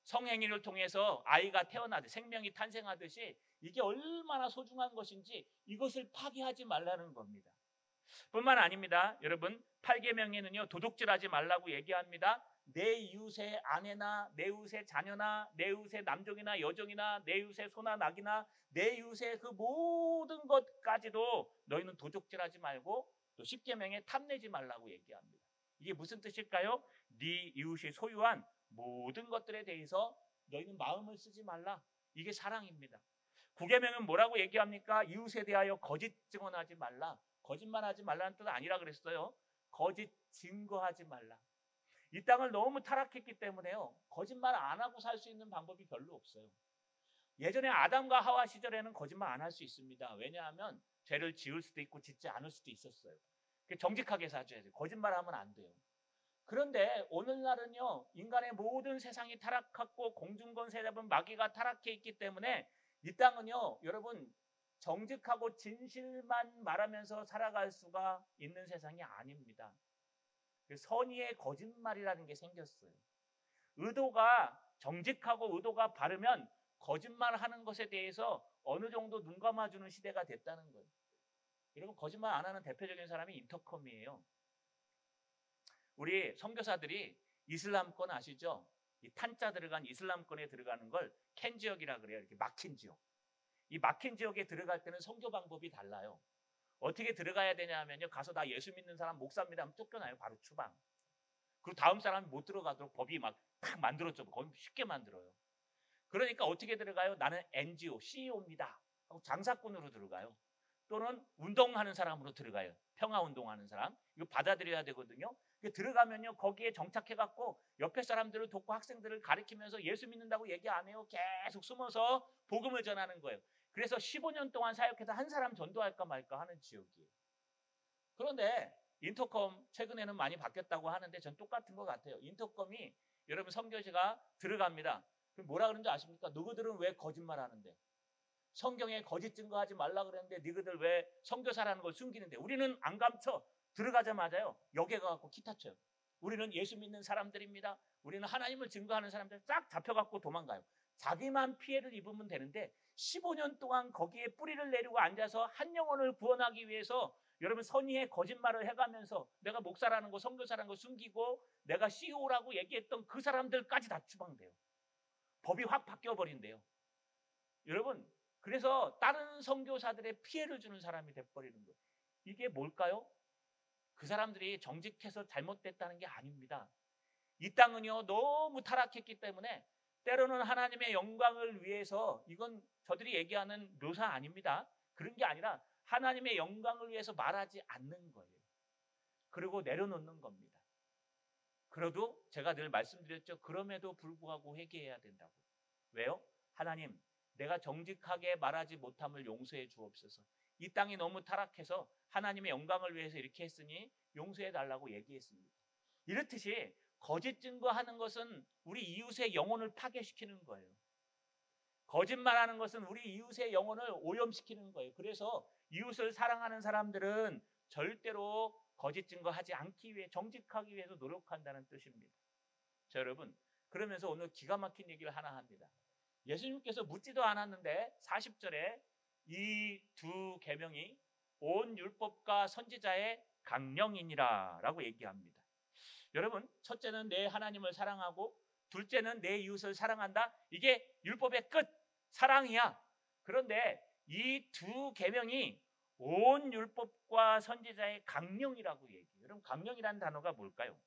성행위를 통해서 아이가 태어나듯 생명이 탄생하듯이 이게 얼마나 소중한 것인지 이것을 파괴하지 말라는 겁니다. 뿐만 아닙니다. 여러분 8계명에는요 도둑질하지 말라고 얘기합니다. 내 이웃의 아내나 내 이웃의 자녀나 내 이웃의 남종이나 여종이나 내 이웃의 소나 낙이나 내 이웃의 그 모든 것까지도 너희는 도둑질하지 말고 또 10계명에 탐내지 말라고 얘기합니다. 이게 무슨 뜻일까요? 네 이웃이 소유한 모든 것들에 대해서 너희는 마음을 쓰지 말라. 이게 사랑입니다. 9계명은 뭐라고 얘기합니까? 이웃에 대하여 거짓 증언하지 말라. 거짓말하지 말라는 뜻 아니라 그랬어요. 거짓 증거하지 말라. 이 땅을 너무 타락했기 때문에요, 거짓말 안 하고 살 수 있는 방법이 별로 없어요. 예전에 아담과 하와 시절에는 거짓말 안 할 수 있습니다. 왜냐하면 죄를 지을 수도 있고 짓지 않을 수도 있었어요. 정직하게 사줘야 돼요. 거짓말하면 안 돼요. 그런데 오늘날은요, 인간의 모든 세상이 타락했고 공중권 세력은 마귀가 타락해 있기 때문에 이 땅은요, 여러분 정직하고 진실만 말하면서 살아갈 수가 있는 세상이 아닙니다. 선의의 거짓말이라는 게 생겼어요. 의도가 정직하고 의도가 바르면 거짓말하는 것에 대해서 어느 정도 눈 감아주는 시대가 됐다는 거예요. 여러분 거짓말 안 하는 대표적인 사람이 인터컴이에요. 우리 선교사들이 이슬람권 아시죠? 이 탄자 들어간 이슬람권에 들어가는 걸 캔 지역이라 그래요. 이렇게 막힌 지역. 이 막힌 지역에 들어갈 때는 선교 방법이 달라요. 어떻게 들어가야 되냐 하면요, 가서 나 예수 믿는 사람 목사입니다 하면 쫓겨나요. 바로 추방. 그리고 다음 사람이 못 들어가도록 법이 막 탁 만들었죠. 거의 쉽게 만들어요. 그러니까 어떻게 들어가요? 나는 NGO, CEO입니다 하고 장사꾼으로 들어가요. 또는 운동하는 사람으로 들어가요. 평화운동하는 사람. 이거 받아들여야 되거든요. 들어가면요, 거기에 정착해갖고 옆에 사람들을 돕고 학생들을 가르치면서 예수 믿는다고 얘기 안 해요. 계속 숨어서 복음을 전하는 거예요. 그래서 15년 동안 사역해서 한 사람 전도할까 말까 하는 지역이에요. 그런데 인터컴 최근에는 많이 바뀌었다고 하는데 전 똑같은 것 같아요. 인터컴이 여러분 선교지가 들어갑니다. 그럼 뭐라 그러는지 아십니까? 너희들은 왜 거짓말 하는데? 성경에 거짓 증거하지 말라 그랬는데 너희들 왜 선교사라는 걸 숨기는데? 우리는 안 감춰. 들어가자마자요. 역에 가갖고 기타 쳐요. 우리는 예수 믿는 사람들입니다. 우리는 하나님을 증거하는 사람들 싹 잡혀갖고 도망가요. 자기만 피해를 입으면 되는데 15년 동안 거기에 뿌리를 내리고 앉아서 한 영혼을 구원하기 위해서 여러분 선의의 거짓말을 해가면서 내가 목사라는 거 선교사라는 거 숨기고 내가 CEO라고 얘기했던 그 사람들까지 다 추방돼요. 법이 확 바뀌어버린대요. 여러분 그래서 다른 선교사들의 피해를 주는 사람이 돼버리는 거예요. 이게 뭘까요? 그 사람들이 정직해서 잘못됐다는 게 아닙니다. 이 땅은요 너무 타락했기 때문에 때로는 하나님의 영광을 위해서 이건 저들이 얘기하는 묘사 아닙니다. 그런 게 아니라 하나님의 영광을 위해서 말하지 않는 거예요. 그리고 내려놓는 겁니다. 그래도 제가 늘 말씀드렸죠. 그럼에도 불구하고 회개해야 된다고. 왜요? 하나님 내가 정직하게 말하지 못함을 용서해 주옵소서. 이 땅이 너무 타락해서 하나님의 영광을 위해서 이렇게 했으니 용서해 달라고 얘기했습니다. 이렇듯이 거짓 증거하는 것은 우리 이웃의 영혼을 파괴시키는 거예요. 거짓말하는 것은 우리 이웃의 영혼을 오염시키는 거예요. 그래서 이웃을 사랑하는 사람들은 절대로 거짓 증거하지 않기 위해 정직하기 위해서 노력한다는 뜻입니다. 자 여러분 그러면서 오늘 기가 막힌 얘기를 하나 합니다. 예수님께서 묻지도 않았는데 40절에 이 두 계명이 온 율법과 선지자의 강령이니라 라고 얘기합니다. 여러분 첫째는 내 하나님을 사랑하고 둘째는 내 이웃을 사랑한다. 이게 율법의 끝 사랑이야. 그런데 이 두 계명이 온 율법과 선지자의 강령이라고 얘기해요. 여러분 강령이라는 단어가 뭘까요?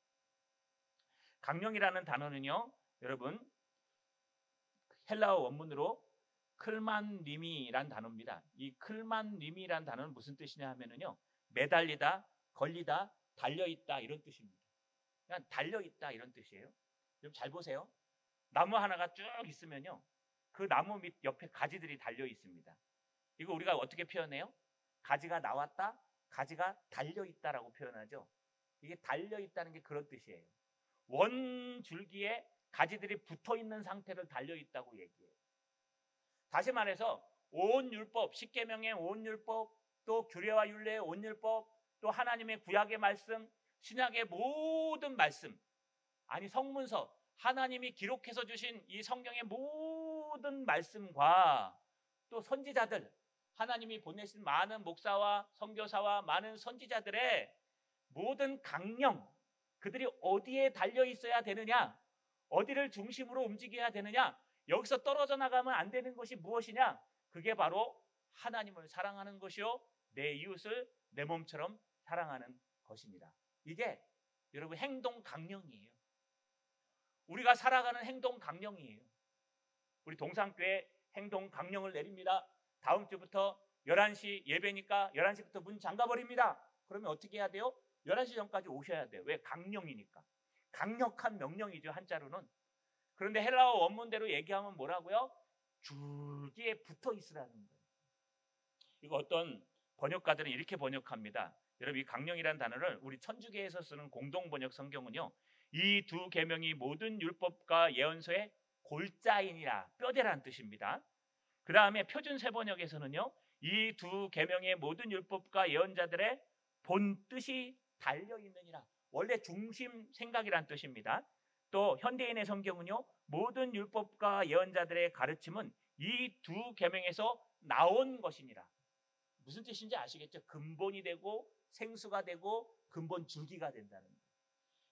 강령이라는 단어는요 여러분 헬라어 원문으로 클만리미라는 단어입니다. 이 클만리미라는 단어는 무슨 뜻이냐 하면은요 매달리다, 걸리다, 달려있다 이런 뜻입니다. 그냥 달려있다 이런 뜻이에요. 좀 잘 보세요. 나무 하나가 쭉 있으면요 그 나무 밑 옆에 가지들이 달려 있습니다. 이거 우리가 어떻게 표현해요? 가지가 나왔다, 가지가 달려있다라고 표현하죠. 이게 달려있다는 게 그런 뜻이에요. 원 줄기에 가지들이 붙어있는 상태를 달려있다고 얘기해요. 다시 말해서 온 율법, 십계명의 온 율법, 또 규례와 율례의 온 율법, 또 하나님의 구약의 말씀, 신약의 모든 말씀, 아니 성문서, 하나님이 기록해서 주신 이 성경의 모든 말씀과 또 선지자들, 하나님이 보내신 많은 목사와 선교사와 많은 선지자들의 모든 강령, 그들이 어디에 달려 있어야 되느냐, 어디를 중심으로 움직여야 되느냐, 여기서 떨어져 나가면 안 되는 것이 무엇이냐? 그게 바로 하나님을 사랑하는 것이요 내 이웃을 내 몸처럼 사랑하는 것입니다. 이게 여러분 행동 강령이에요. 우리가 살아가는 행동 강령이에요. 우리 동산교회 행동 강령을 내립니다. 다음 주부터 11시 예배니까 11시부터 문 잠가버립니다. 그러면 어떻게 해야 돼요? 11시 전까지 오셔야 돼요. 왜? 강령이니까. 강력한 명령이죠, 한자로는. 그런데 헬라어 원문대로 얘기하면 뭐라고요? 줄기에 붙어 있으라는 거예요. 이거 어떤 번역가들은 이렇게 번역합니다. 여러분 이 강령이라는 단어를 우리 천주교에서 쓰는 공동번역 성경은요 이 두 계명이 모든 율법과 예언서의 골자이니라, 뼈대라는 뜻입니다. 그 다음에 표준세번역에서는요 이 두 계명의 모든 율법과 예언자들의 본 뜻이 달려있느니라, 원래 중심 생각이란 뜻입니다. 또 현대인의 성경은요 모든 율법과 예언자들의 가르침은 이 두 계명에서 나온 것이니라. 무슨 뜻인지 아시겠죠? 근본이 되고 생수가 되고 근본 줄기가 된다는 거예요.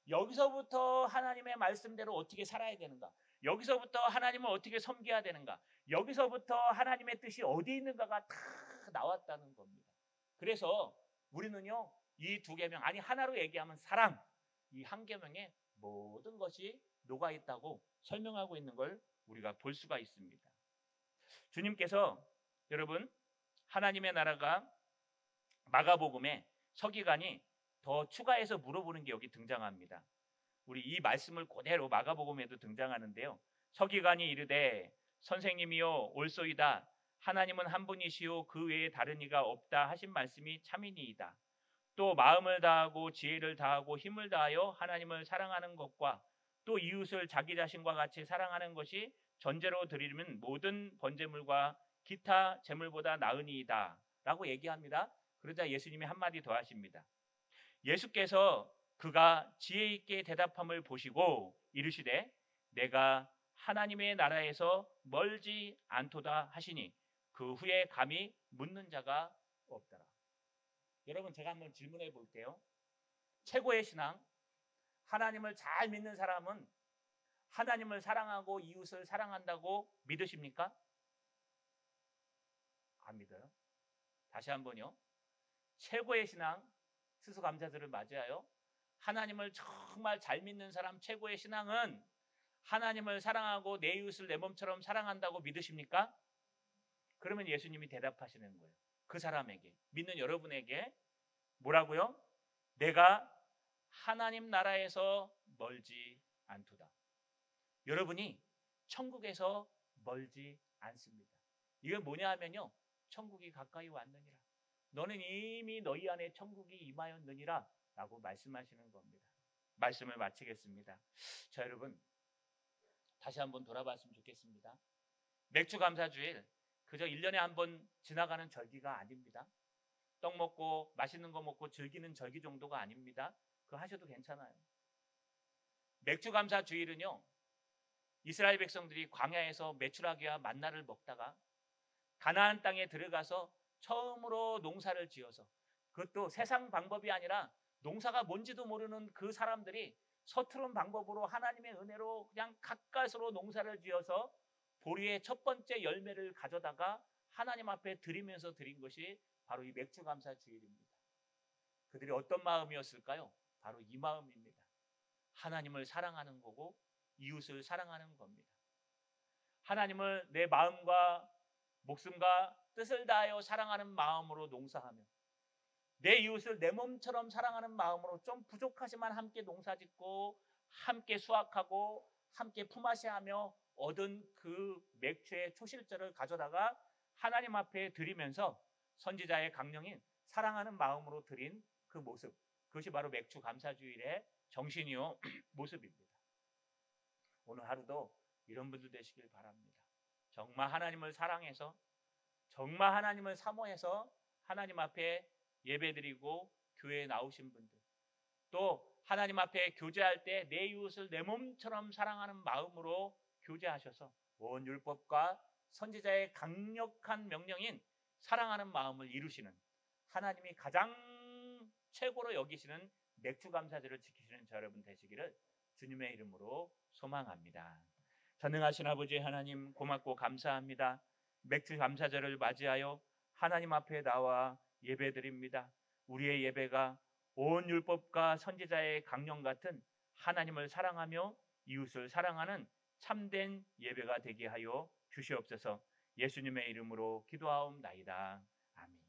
여기서부터 하나님의 말씀대로 어떻게 살아야 되는가, 여기서부터 하나님을 어떻게 섬겨야 되는가, 여기서부터 하나님의 뜻이 어디 있는가가 다 나왔다는 겁니다. 그래서 우리는요 이 두 계명, 아니 하나로 얘기하면 사랑, 이 한 계명에 모든 것이 녹아 있다고 설명하고 있는 걸 우리가 볼 수가 있습니다. 주님께서 여러분 하나님의 나라가 마가복음에 서기관이 더 추가해서 물어보는 게 여기 등장합니다. 우리 이 말씀을 그대로 마가복음에도 등장하는데요. 서기관이 이르되 선생님이요 올소이다. 하나님은 한 분이시요 그 외에 다른 이가 없다 하신 말씀이 참이니이다. 또 마음을 다하고 지혜를 다하고 힘을 다하여 하나님을 사랑하는 것과 또 이웃을 자기 자신과 같이 사랑하는 것이 전제로 드리는 모든 번제물과 기타 제물보다 나으니이다 라고 얘기합니다. 그러자 예수님이 한마디 더 하십니다. 예수께서 그가 지혜 있게 대답함을 보시고 이르시되 내가 하나님의 나라에서 멀지 않도다 하시니 그 후에 감히 묻는 자가 없더라. 여러분, 제가 한번 질문해 볼게요. 최고의 신앙, 하나님을 잘 믿는 사람은 하나님을 사랑하고 이웃을 사랑한다고 믿으십니까? 안 믿어요. 다시 한번요. 최고의 신앙, 추수감사절을 맞이하여 하나님을 정말 잘 믿는 사람 최고의 신앙은 하나님을 사랑하고 내 이웃을 내 몸처럼 사랑한다고 믿으십니까? 그러면 예수님이 대답하시는 거예요. 그 사람에게, 믿는 여러분에게 뭐라고요? 내가 하나님 나라에서 멀지 않도다. 여러분이 천국에서 멀지 않습니다. 이건 뭐냐 하면요, 천국이 가까이 왔느니라. 너는 이미 너희 안에 천국이 임하였느니라 라고 말씀하시는 겁니다. 말씀을 마치겠습니다. 자, 여러분, 다시 한번 돌아봤으면 좋겠습니다. 맥주감사주일 그저 1년에 한 번 지나가는 절기가 아닙니다. 떡 먹고 맛있는 거 먹고 즐기는 절기 정도가 아닙니다. 그거 하셔도 괜찮아요. 맥주감사주일은요, 이스라엘 백성들이 광야에서 메추라기와 만나를 먹다가 가나안 땅에 들어가서 처음으로 농사를 지어서, 그것도 세상 방법이 아니라 농사가 뭔지도 모르는 그 사람들이 서투른 방법으로 하나님의 은혜로 그냥 가까스로 농사를 지어서 보리의 첫 번째 열매를 가져다가 하나님 앞에 드리면서 드린 것이 바로 이 맥주감사주일입니다. 그들이 어떤 마음이었을까요? 바로 이 마음입니다. 하나님을 사랑하는 거고 이웃을 사랑하는 겁니다. 하나님을 내 마음과 목숨과 뜻을 다하여 사랑하는 마음으로 농사하며 내 이웃을 내 몸처럼 사랑하는 마음으로 좀 부족하지만 함께 농사짓고 함께 수확하고 함께 품앗이하며 얻은 그 맥주의 초실절을 가져다가 하나님 앞에 드리면서 선지자의 강령인 사랑하는 마음으로 드린 그 모습, 그것이 바로 맥주 감사주일의 정신이요 모습입니다. 오늘 하루도 이런 분들 되시길 바랍니다. 정말 하나님을 사랑해서 정말 하나님을 사모해서 하나님 앞에 예배드리고 교회에 나오신 분들, 또 하나님 앞에 교제할 때 내 이웃을 내 몸처럼 사랑하는 마음으로 교제하셔서 온 율법과 선지자의 강력한 명령인 사랑하는 마음을 이루시는, 하나님이 가장 최고로 여기시는 맥주감사절을 지키시는 저 여러분 되시기를 주님의 이름으로 소망합니다. 전능하신 아버지 하나님, 고맙고 감사합니다. 맥주감사절을 맞이하여 하나님 앞에 나와 예배드립니다. 우리의 예배가 온 율법과 선지자의 강령 같은 하나님을 사랑하며 이웃을 사랑하는 참된 예배가 되게 하여 주시옵소서. 예수님의 이름으로 기도하옵나이다. 아멘.